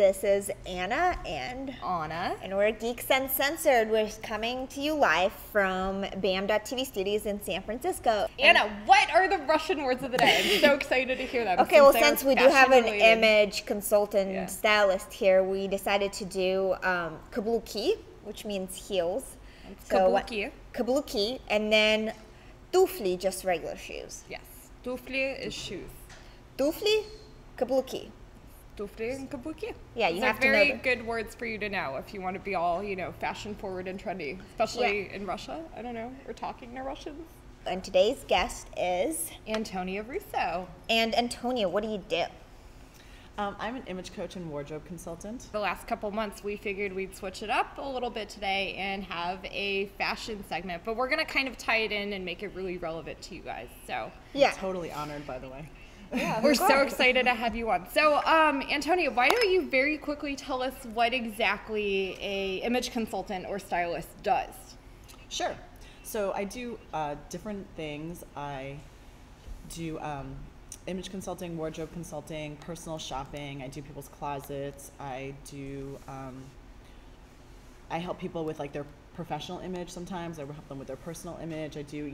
This is Anna and Anna. And we're Geeks Uncensored. We're coming to you live from BAM.TV studios in San Francisco. Anna, what are the Russian words of the day? I'm so excited to hear them. Okay, well, since we do have an image consultant stylist here, we decided to do kabuki, which means heels. Kabuki. Kabuki, and then tufli, just regular shoes. Yes. Tufli is shoes. Tufli, kabuki. Tufli and kabuki. Yeah, you have to know. Very good words for you to know if you want to be all, fashion forward and trendy, especially in Russia. I don't know. We're talking to Russians. And today's guest is Antonia Russo. And Antonia, what do you do? I'm an image coach and wardrobe consultant. The last couple months, we figured we'd switch it up a little bit today and have a fashion segment, but we're going to kind of tie it in and make it really relevant to you guys. So yeah, I'm totally honored, by the way. Yeah, we're so excited to have you on. So, Antonia, why don't you very quickly tell us what exactly a image consultant or stylist does? Sure. So I do different things. I do image consulting, wardrobe consulting, personal shopping. I do people's closets. I do. I help people with like their professional image sometimes. I help them with their personal image. I do,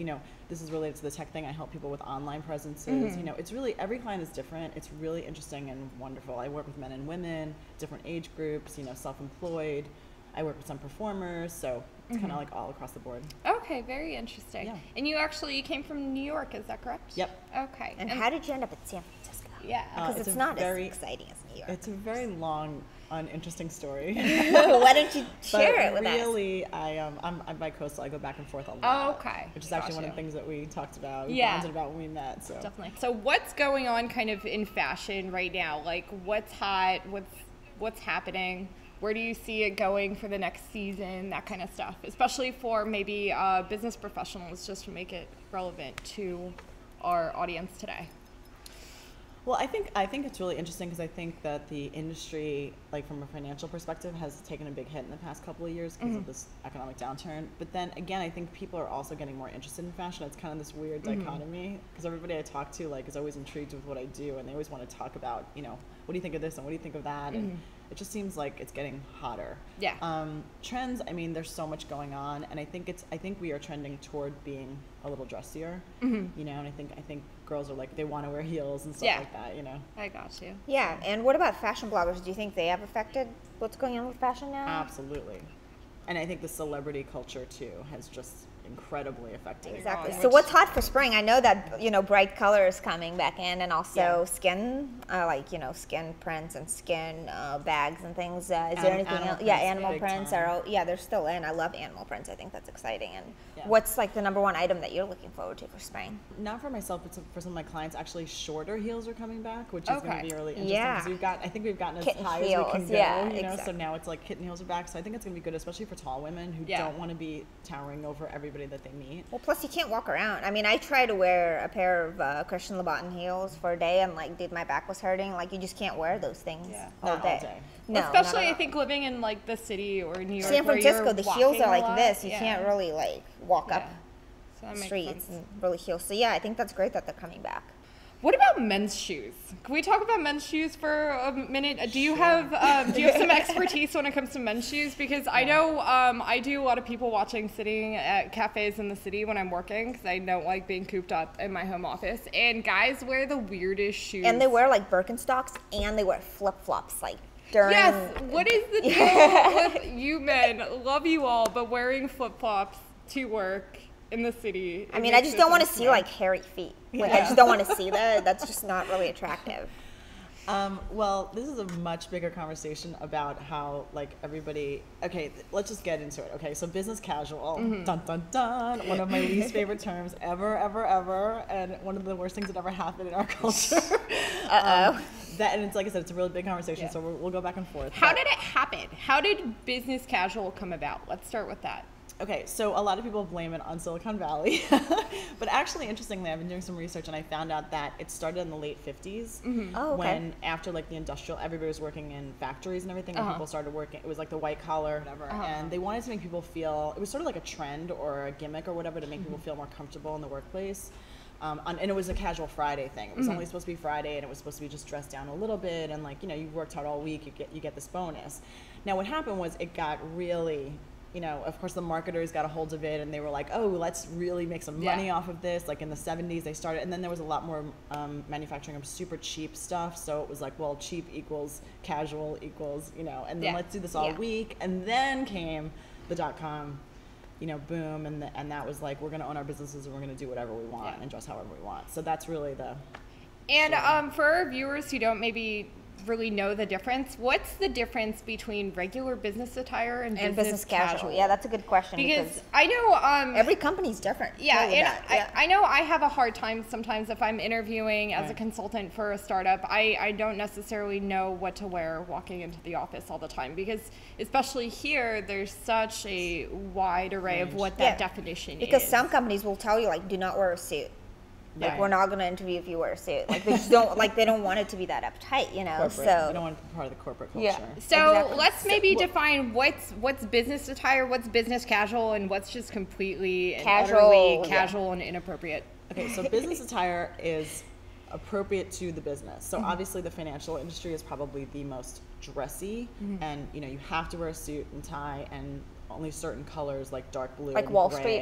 this is related to the tech thing. I help people with online presences. Mm-hmm. It's really, every client is different. It's really interesting and wonderful. I work with men and women, different age groups, self-employed. I work with some performers, so it's kind of like all across the board. Okay, very interesting. Yeah. And you came from New York, is that correct? Yep. Okay. And how did you end up at San Francisco? Yeah. Because it's not as exciting as New York. It's a very long, uninteresting story. Why don't you share it with us? Really, I'm bi-coastal. I go back and forth a lot. Oh, okay. Which is actually one of the things that we talked about. We Yeah. bonded about when we met. So Definitely. So what's going on kind of in fashion right now? Like what's hot? What's happening? Where do you see it going for the next season? That kind of stuff, especially for maybe business professionals, just to make it relevant to our audience today. Well, I think it's really interesting because I think that the industry, like from a financial perspective, has taken a big hit in the past couple of years because of this economic downturn. But then again, I think people are also getting more interested in fashion. It's kind of this weird dichotomy because everybody I talk to is always intrigued with what I do, and they always want to talk about, what do you think of this and what do you think of that? And it just seems like it's getting hotter. Yeah. Trends, there's so much going on, and I think we are trending toward being a little dressier. And I think girls are like, they want to wear heels and stuff like that, I got you. Yeah, and what about fashion bloggers? Do you think they have affected what's going on with fashion now? Absolutely. And I think the celebrity culture too has just incredibly affected. Exactly. So what's hot for spring? I know that bright colors coming back in, and also skin, skin prints and skin bags and things. Is there anything else? Yeah, animal prints are. Yeah, they're still in. I love animal prints. I think that's exciting. And what's like the number one item that you're looking forward to for spring? Not for myself, but for some of my clients. Actually, shorter heels are coming back, which is going to be really interesting. Yeah. Because I think we've gotten as kitten high heels. as we can go. Exactly. So now it's like kitten heels are back. So I think it's going to be good, especially for tall women who don't want to be towering over everybody that they meet. Well, plus you can't walk around. I tried to wear a pair of Christian Louboutin heels for a day, and dude, my back was hurting. You just can't wear those things all day. No, especially I think living in the city or New York. San Francisco, the heels are like this. You Yeah. can't really walk up So streets and really heels. So yeah, I think that's great that they're coming back. What about men's shoes? Can we talk about men's shoes for a minute? Do you have some expertise when it comes to men's shoes? Because I know I do a lot of people watching sitting at cafes in the city when I'm working because I don't like being cooped up in my home office. And guys wear the weirdest shoes. And they wear Birkenstocks, and they wear flip-flops during. Yes. What is the deal with you men? Love you all, but wearing flip-flops to work in the city. I just don't want to see hairy feet. I just don't want to see that. That's just not really attractive. Well, this is a much bigger conversation about how everybody. Okay, let's just get into it. Okay, so business casual, dun dun dun. One of my least favorite terms ever, and one of the worst things that ever happened in our culture. And it's like I said, it's a really big conversation. So we'll go back and forth. How did it happen? How did business casual come about? Let's start with that. Okay, so a lot of people blame it on Silicon Valley, but actually, interestingly, I've been doing some research and I found out that it started in the late 50s Oh, okay. when after the industrial, everybody was working in factories and everything, and people started working, it was the white collar, whatever, and they wanted to make people feel, it was sort of like a trend or a gimmick or whatever to make people feel more comfortable in the workplace. and it was a casual Friday thing. It was only supposed to be Friday, and it was supposed to be just dressed down a little bit, and like, you know, you worked hard all week, you get this bonus. Now what happened was it got really, you know, of course the marketers got a hold of it, and they were like, oh, let's really make some money off of this. Like in the 70s they started, and then there was a lot more manufacturing of super cheap stuff, so it was like, well, cheap equals casual equals, you know, and then let's do this all week. And then came the .com, you know, boom, and that was like, we're going to own our businesses and we're going to do whatever we want and dress however we want. So that's really the... And for our viewers who don't maybe really know the difference, what's the difference between regular business attire and business casual? Yeah, that's a good question. Because I know... every company's different. Yeah, and I know I have a hard time sometimes if I'm interviewing as a consultant for a startup. I don't necessarily know what to wear walking into the office all the time, because especially here, there's such a wide array of what that definition is. Because some companies will tell you, like, do not wear a suit. Like, we're not going to interview if you wear a suit. Like, they just don't, like, they don't want it to be that uptight, you know? Corporate. So they don't want to be part of the corporate culture. Yeah. So let's maybe define what's business attire, what's business casual, and what's just completely and utterly casual and inappropriate. Okay, so business attire is appropriate to the business. So obviously the financial industry is probably the most dressy, and, you know, you have to wear a suit and tie and only certain colors, like dark blue, like and Wall gray, Street,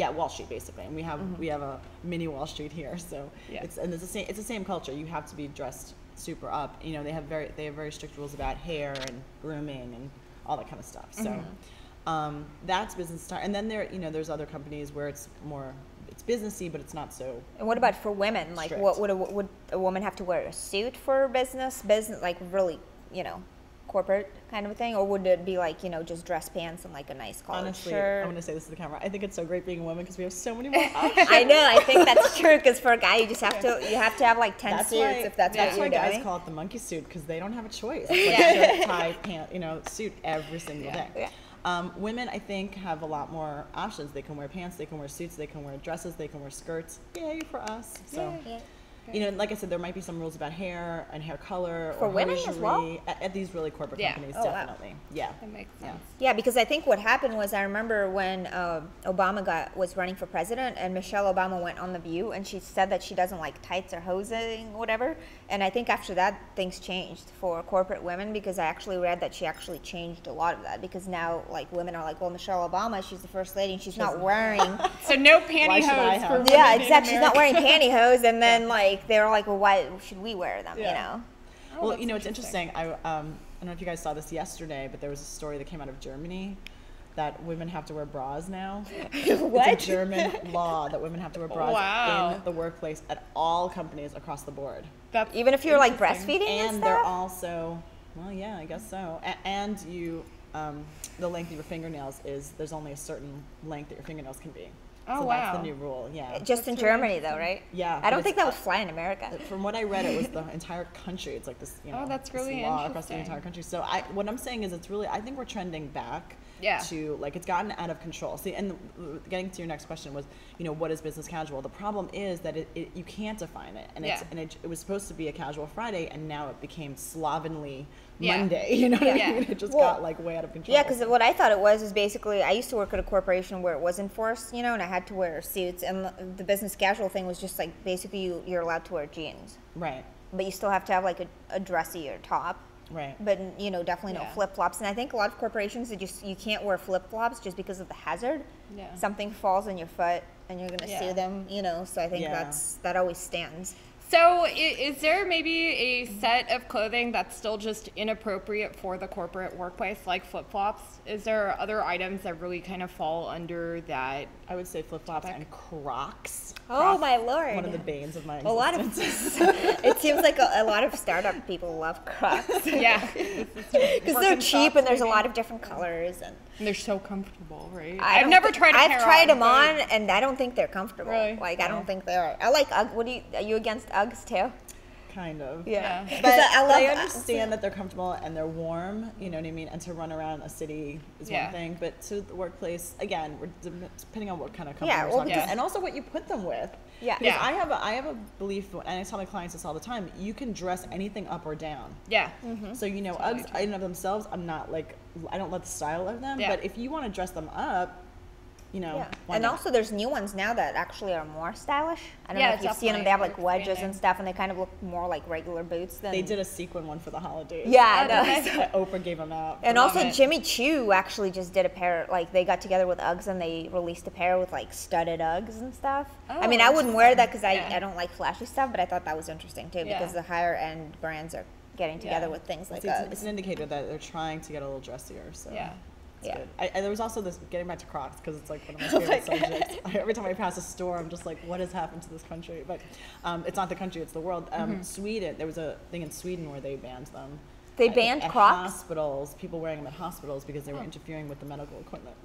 and Wall Street basically. And we have a mini Wall Street here, so it's the same culture. You have to be dressed super up. You know, they have very strict rules about hair and grooming and all that kind of stuff. So that's business attire. And then there's other companies where it's businessy, but it's not so. And what about for women? Like, strict. what would a woman have to wear a suit for business, like really, you know, corporate kind of a thing, or would it be like, you know, just dress pants and like a nice collared Honestly, shirt? I'm going to say this to the camera. I think it's so great being a woman because we have so many more options. I know. I think that's true, because for a guy, you have to have like 10 suits if that's what you're doing. Guys call it the monkey suit, because they don't have a choice. It's like shirt, tie, pant, you know, suit every single day. Yeah. Women, I think, have a lot more options. They can wear pants, they can wear suits, they can wear dresses, they can wear skirts. Yay for us. So. Yeah. You know, like I said, there might be some rules about hair and hair color for women as well at these really corporate companies. Definitely. Wow. Yeah, that makes sense. Yeah, because I think what happened was, I remember when Obama was running for president, and Michelle Obama went on The View, and she said that she doesn't like tights or hosing or whatever. And I think after that, things changed for corporate women, because I actually read that she actually changed a lot of that, because now like women are like, well, Michelle Obama, she's the first lady, and she's not wearing. So no pantyhose for women. Yeah, exactly. She's not wearing pantyhose, and then like they were like, well, why should we wear them? You know. Well, you know, it's interesting. I don't know if you guys saw this yesterday, but there was a story that came out of Germany that women have to wear bras now. What? It's a German law that women have to wear bras in the workplace at all companies across the board. That's even if you're like breastfeeding and they're also, well, yeah, I guess so. And you, the length of your fingernails there's only a certain length that your fingernails can be. Oh, so wow. That's the new rule, yeah. Just in Germany, though, right? Yeah. I don't think that would fly in America. From what I read, it was the entire country. It's like this, you know, that's really law across the entire country. So what I'm saying is, it's really, I think we're trending back to, like, it's gotten out of control. See, and getting to your next question was, you know, what is business casual? The problem is that you can't define it. And it was supposed to be a casual Friday, and now it became slovenly Monday. You know what I mean? It just got like way out of control. Yeah, because what I thought it was is basically, I used to work at a corporation where it was enforced, you know, and I had to wear suits, and the business casual thing was just like, basically you're allowed to wear jeans. Right. But you still have to have like a dressier top. Right. But, you know, definitely no flip-flops. And I think a lot of corporations, you can't wear flip-flops just because of the hazard. Yeah. Something falls on your foot and you're going to sue them, you know, so I think that always stands. So is there maybe a set of clothing that's still just inappropriate for the corporate workplace, like flip-flops? Is there other items that really kind of fall under that? I would say flip-flops and Crocs. Oh, my Lord. One of the banes of my A existence. lot of, it seems like a lot of startup people love Crocs. Yeah. Because they're cheap and there's a lot of different colors. And they're so comfortable, right? I've never tried a pair I've tried them on, and I don't think they're comfortable. Really? Like, I don't think they are. I like Ugg. Are you against Uggs too? Kind of. Yeah. But I understand that they're comfortable and they're warm, you know what I mean? And to run around a city is one thing, but to the workplace, again, depending on what kind of company we're talking about, and also what you put them with. Yeah. Because I have a belief, and I tell my clients this all the time, you can dress anything up or down. Yeah. Mm-hmm. So, you know, Uggs, in and of themselves, I don't love the style of them, but if you want to dress them up, you know. Yeah. Why And not? also there's new ones now that actually are more stylish. I don't Yeah, know if you've seen them. They have like definitely. wedges Expanding. and stuff, and they kind of look more like regular boots than. They did a sequin one for the holidays. Yeah, I Oh, know. nice. Oprah gave them out. And Love also it. Jimmy Choo actually just did a pair, like they got together with Uggs and they released a pair with like studded Uggs and stuff. Oh, I mean, I wouldn't wear that because Yeah. I don't like flashy stuff, but I thought that was interesting too Yeah. because the higher end brands are getting together Yeah. with things like It's Uggs. an indicator that they're trying to get a little dressier. So Yeah. it's Yeah. good. There was also this, getting back to Crocs, because it's like one of Oh my my favorite subjects. Every time I pass a store, I'm just like, what has happened to this country? But it's not the country, it's the world. Sweden, there was a thing in Sweden where they banned them. They banned at Crocs? hospitals, people wearing them at hospitals because they were interfering with the medical equipment.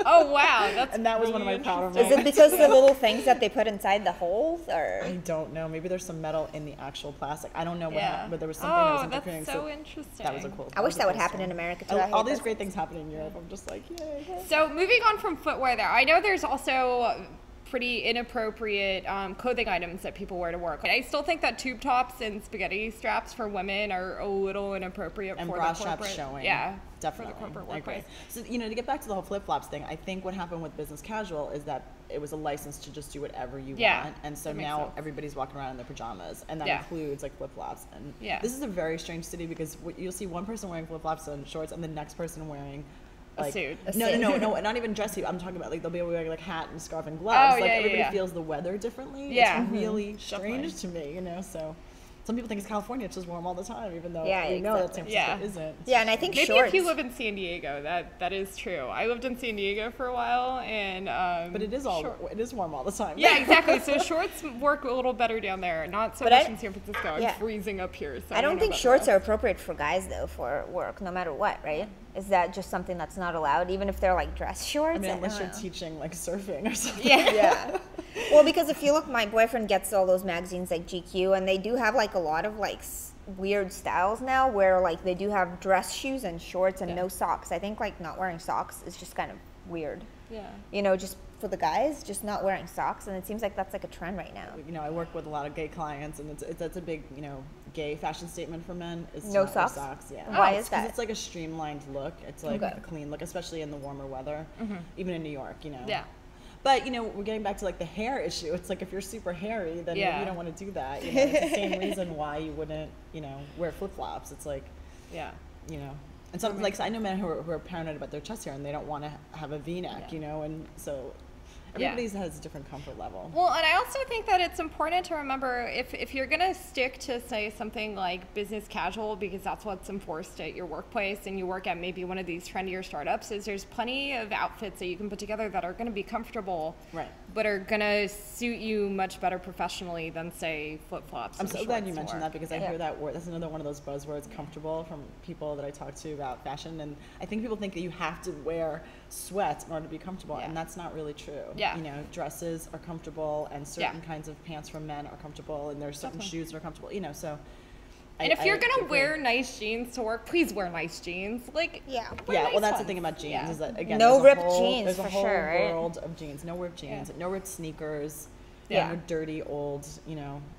Oh wow, that's And that was really one of my proud interesting. Is it because of the little things that they put inside the holes, or? I don't know. Maybe there's some metal in the actual plastic. I don't know what Yeah. happened, but there was something that was Oh, interfering. that's so interesting. That was a cool. I wish was a that would cool happen story. in America too. I hate All these this. great things happen in Europe. I'm just like, yay. So moving on from footwear there, I know there's also pretty inappropriate clothing items that people wear to work. I still think that tube tops and spaghetti straps for women are a little inappropriate And for bra the straps corporate. showing. Yeah, Definitely. for the corporate I agree. workplace. So, to get back to the whole flip-flops thing, I think what happened with business casual is that it was a license to just do whatever you Yeah, want. And so that makes now sense. everybody's walking around in their pajamas. And that Yeah. includes like flip-flops. And Yeah. this is a very strange city because you'll see one person wearing flip-flops and shorts and the next person wearing like, suit. No, not even dress suit. I'm talking about like they'll be wearing like hat and scarf and gloves. Oh, like yeah, everybody yeah. feels the weather differently. Yeah. It's really Definitely. strange to me, so some people think it's California, it's just warm all the time, even though Yeah, we know that exactly. San Francisco Yeah. isn't. Yeah, and I think Maybe shorts. if you live in San Diego, that is true. I lived in San Diego for a while, and But it is it is warm all the time. Yeah, exactly. So shorts work a little better down there, not so But much I- in San Francisco. I'm yeah. freezing up here. So I don't know think about shorts the are rest. appropriate for guys though for work, no matter what, right? Is that just something that's not allowed, even if they're like dress shorts? I mean, I unless don't you're know. teaching like surfing or something. Yeah. Yeah. Well, because if you look, my boyfriend gets all those magazines like GQ, and they do have like a lot of like weird styles now, where like they do have dress shoes and shorts and no socks. I think like not wearing socks is just kind of weird. Yeah. Just for the guys, just not wearing socks, and it seems like that's like a trend right now. I work with a lot of gay clients, and that's a big, gay fashion statement for men is to No not wear socks? socks. Yeah. Why is Because that? it's like a streamlined look. It's like Okay. a clean look, especially in the warmer weather, even in New York. Yeah. But we're getting back to like the hair issue. It's like if you're super hairy, then Yeah. you don't want to do that. It's the same reason why you wouldn't, wear flip flops. It's like, Yeah. and some like I know men who are paranoid about their chest hair and they don't want to have a V-neck, and so everybody has a different comfort level. Well, and I also think that it's important to remember if you're going to stick to, say, something like business casual, because that's what's enforced at your workplace, and you work at maybe one of these trendier startups, is there's plenty of outfits that you can put together that are going to be comfortable, Right. but are going to suit you much better professionally than, say, flip-flops. I'm or so glad you shorts mentioned or- that because I hear that word. That's another one of those buzzwords, comfortable, from people that I talk to about fashion. And I think people think that you have to wear sweats in order to be comfortable, and that's not really true. Yeah. Dresses are comfortable, and certain Yeah. kinds of pants for men are comfortable, and there's certain Definitely. shoes that are comfortable. So. And if you're going to agree. wear nice jeans to work, please wear nice jeans. Like, Yeah. wear Yeah, nice well, that's the ones. thing about jeans Yeah. is that again, No there's a ripped whole- jeans There's a for whole sure, right? world of jeans. No ripped jeans, Yeah. no ripped sneakers. Yeah. No dirty old,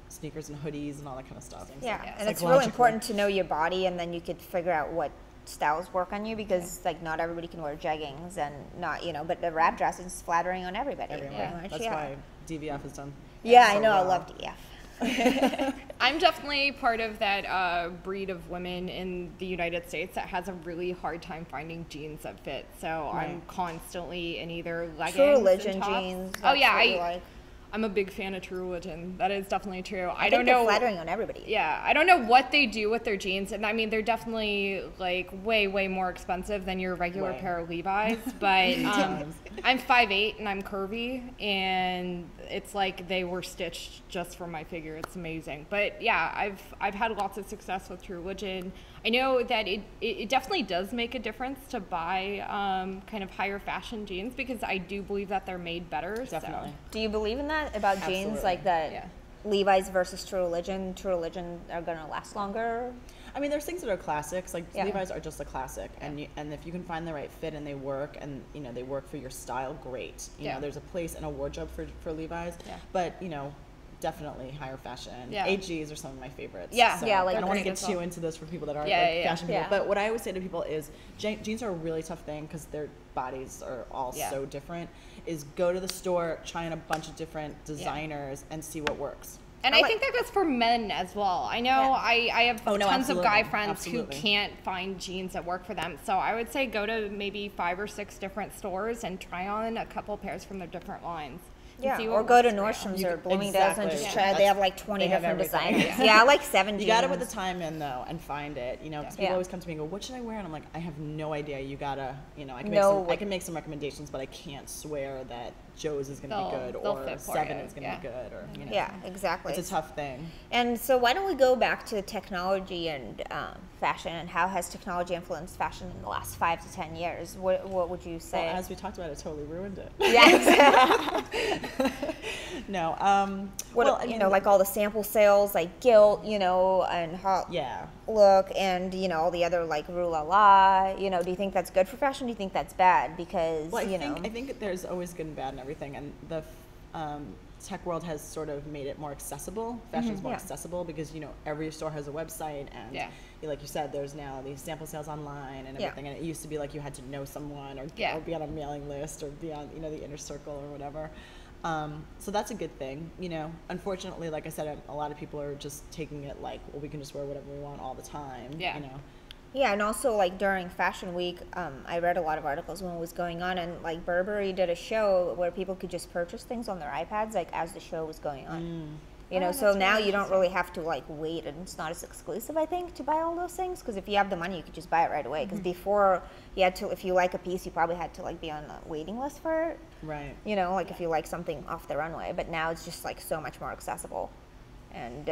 sneakers and hoodies and all that kind of stuff. Yeah, Yeah. and it's really Psychologically. important to know your body, and then you could figure out what styles work on you, because like not everybody can wear jeggings, and not but the wrap dress is flattering on everybody. Everyone. pretty much, That's yeah. why DVF has done. Yeah, I so know. I well. love DF. I'm definitely part of that breed of women in the United States that has a really hard time finding jeans that fit. So I'm Right. constantly in either leggings True and Religion tops. jeans. Oh yeah, that's what you like. I'm a big fan of True Religion. That is definitely true. I think don't they're know. flattering on everybody. Yeah, I don't know what they do with their jeans, and I mean they're definitely like way more expensive than your regular Way. pair of Levi's. But times. I'm 5'8" and I'm curvy, and it's like they were stitched just for my figure. It's amazing. But yeah, I've had lots of success with True Religion. I know that it definitely does make a difference to buy kind of higher fashion jeans, because I do believe that they're made better. Definitely. So. Do you believe in that about jeans, Absolutely. like that? Yeah. Levi's versus True Religion. True Religion are gonna last longer. I mean, there's things that are classics. Like Yeah. Levi's are just a classic, and if you can find the right fit and they work, and they work for your style, great. Yeah. There's a place in a wardrobe for Levi's, Yeah. but definitely higher fashion. Yeah. AGs are some of my favorites. Yeah. So Yeah, like I don't want to great get too into this for people that are Yeah, like yeah, fashion people. yeah. But what I always say to people is jeans are a really tough thing because their bodies are all Yeah. so different. Is go to the store, try on a bunch of different designers and see what works. And I think that goes for men as well. I know I have tons of guy friends who can't find jeans that work for them. So I would say go to maybe 5 or 6 different stores and try on a couple pairs from their different lines. Yeah, or go to Nordstrom's or Bloomingdale's and just try. They have like 20 different designers. Yeah, like 7 jeans. You gotta put the time in though and find it. You know, because people always come to me and go, "What should I wear?" And I'm like, "I have no idea. You gotta, you know, I can make some recommendations, but I can't swear that Joe's is gonna be good or 7 is gonna be good or you know." Yeah, exactly. It's a tough thing. And so why don't we go back to technology and fashion, and how has technology influenced fashion in the last 5 to 10 years? What would you say? Well, as we talked about, it totally ruined it. Yeah. No. You know, like all the sample sales, like Gilt, you know, and Hot Look, and you know all the other like Rue La La. You know, do you think that's good for fashion? Do you think that's bad? Because I think there's always good and bad and everything, and the tech world has sort of made it more accessible. Fashion's more accessible because, you know, every store has a website and like you said, there's now these sample sales online and everything. And it used to be like you had to know someone or be on a mailing list or be on, you know, the inner circle or whatever. So that's a good thing, you know. Unfortunately, like I said, a lot of people are just taking it like, well, we can just wear whatever we want all the time, you know. Yeah, and also like during Fashion Week, I read a lot of articles when it was going on, and like Burberry did a show where people could just purchase things on their iPads like as the show was going on. You know, so now you don't really have to like wait, and it's not as exclusive, I think, to buy all those things, because if you have the money, you could just buy it right away. Because before, you had to, if you like a piece, you probably had to like be on a waiting list for it. Right. You know, like if you like something off the runway, but now it's just like so much more accessible, and.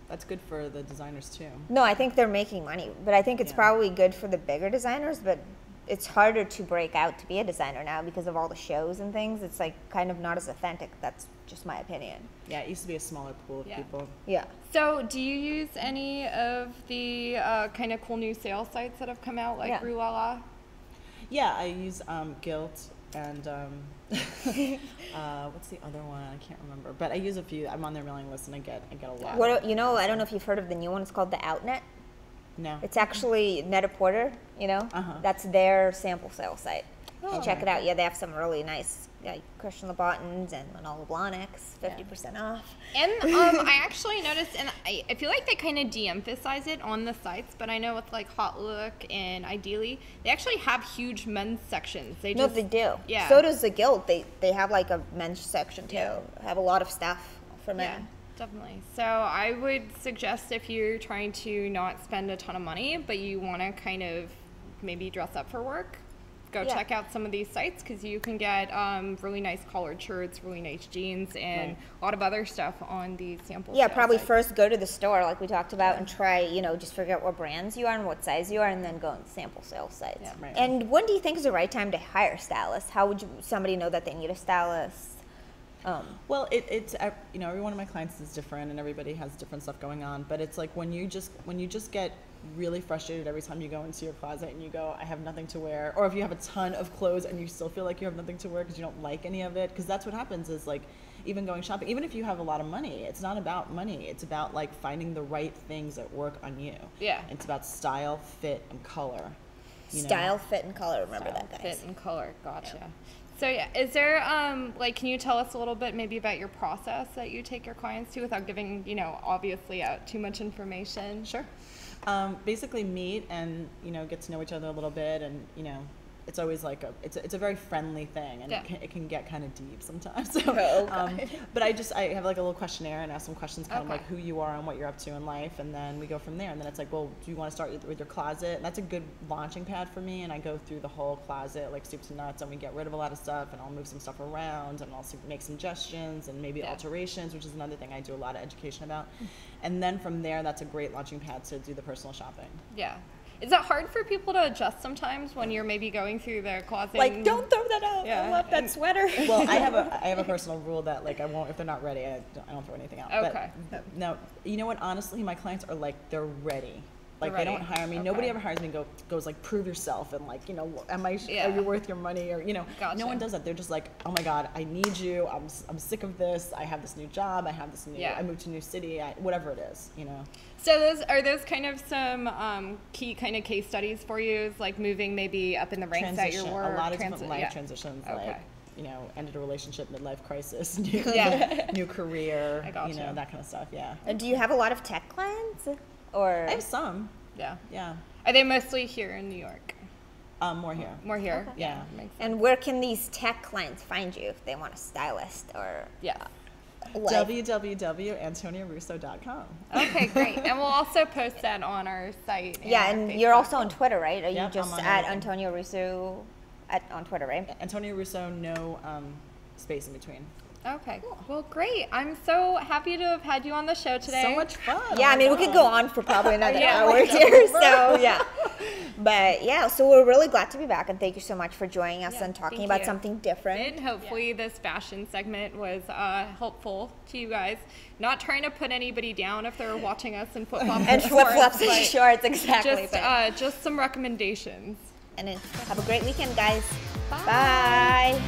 That's good for the designers too. No, I think they're making money, but I think it's probably good for the bigger designers, but it's harder to break out to be a designer now because of all the shows and things. It's like kind of not as authentic. That's just my opinion. Yeah, it used to be a smaller pool of people. Yeah. So do you use any of the kind of cool new sales sites that have come out, like Rue La La? Yeah, I use Gilt and what's the other one? I can't remember. But I use a few. I'm on their mailing list and I get a lot. What, you know, I don't know if you've heard of the new one. It's called the Outnet. No. It's actually Net-a-Porter, you know? That's their sample sale site. Check it out. Yeah, they have some really nice Christian Louboutins and Manolo Blahniks, 50% off. And I actually noticed, and I feel like they kind of de-emphasize it on the sites, but I know with like Hot Look and Ideally, they actually have huge men's sections. They do. Yeah. So does the Gilt. They have like a men's section too. Have a lot of stuff for men. Yeah, definitely. So I would suggest, if you're trying to not spend a ton of money, but you want to kind of maybe dress up for work, go check out some of these sites, because you can get really nice collared shirts, really nice jeans, and a lot of other stuff on these sample Yeah, probably sites. first go to the store like we talked about and try, you know, just figure out what brands you are and what size you are, and then go on the sample sales sites. Yeah, right. And when do you think is the right time to hire stylists? How would somebody know that they need a stylist? Well, it's you know, every one of my clients is different and everybody has different stuff going on, but it's like when you just get really frustrated every time you go into your closet and you go, I have nothing to wear, or if you have a ton of clothes and you still feel like you have nothing to wear because you don't like any of it, because that's what happens is like even going shopping, even if you have a lot of money, it's not about money, it's about like finding the right things that work on you. Yeah. It's about style, fit, and color. Style, fit, and color. Remember that, guys. Fit and color. Gotcha. Yeah. So is there like, can you tell us a little bit maybe about your process that you take your clients to without giving, you know, obviously out too much information? Sure. Basically meet and, you know, get to know each other a little bit, and, you know, it's always like it's a very friendly thing, and it can get kind of deep sometimes. So, but I have like a little questionnaire and ask some questions, kind of like who you are and what you're up to in life, and then we go from there. And then it's like, well, do you want to start with your closet? And that's a good launching pad for me. And I go through the whole closet, like soup to nuts, and we get rid of a lot of stuff, and I'll move some stuff around, and also make suggestions and maybe alterations, which is another thing I do a lot of education about. And then from there, that's a great launching pad to do the personal shopping. Yeah. Is it hard for people to adjust sometimes when you're maybe going through their closet? Like, don't throw that out. I love that sweater. Well, I have a personal rule that like I won't, if they're not ready, I don't throw anything out. Okay. But no, you know what? Honestly, my clients are like, they're ready. Like they don't hire me. Okay. Nobody ever hires me and goes like, prove yourself and like, you know, are you worth your money, or, you know, no one does that. They're just like, oh my God, I need you. I'm sick of this. I have this new job. I have this new, I moved to a new city, whatever it is, you know. So are those kind of some key kind of case studies for you, like moving maybe up in the ranks at your work? A lot of different life transitions, like, you know, ended a relationship, midlife crisis, new career, you know, that kind of stuff, And do you have a lot of tech clients? Or I have some. Yeah. Are they mostly here in New York? More here. More here. Okay. Yeah. And where can these tech clients find you if they want a stylist or? www.antoniarusso.com. Okay, great. And we'll also post that on our site. And you're also on Twitter, right? Are you just at Antonia Russo on Twitter, right? Antonia Russo, no space in between. Okay, well, great. I'm so happy to have had you on the show today. So much fun. Yeah, I mean, we could go on for probably another hour here, so But so we're really glad to be back, and thank you so much for joining us and talking about something different. And hopefully this fashion segment was helpful to you guys. Not trying to put anybody down if they're watching us in flip-flops and flip-flops and shorts, exactly. Just some recommendations. And then have a great weekend, guys. Bye. Bye.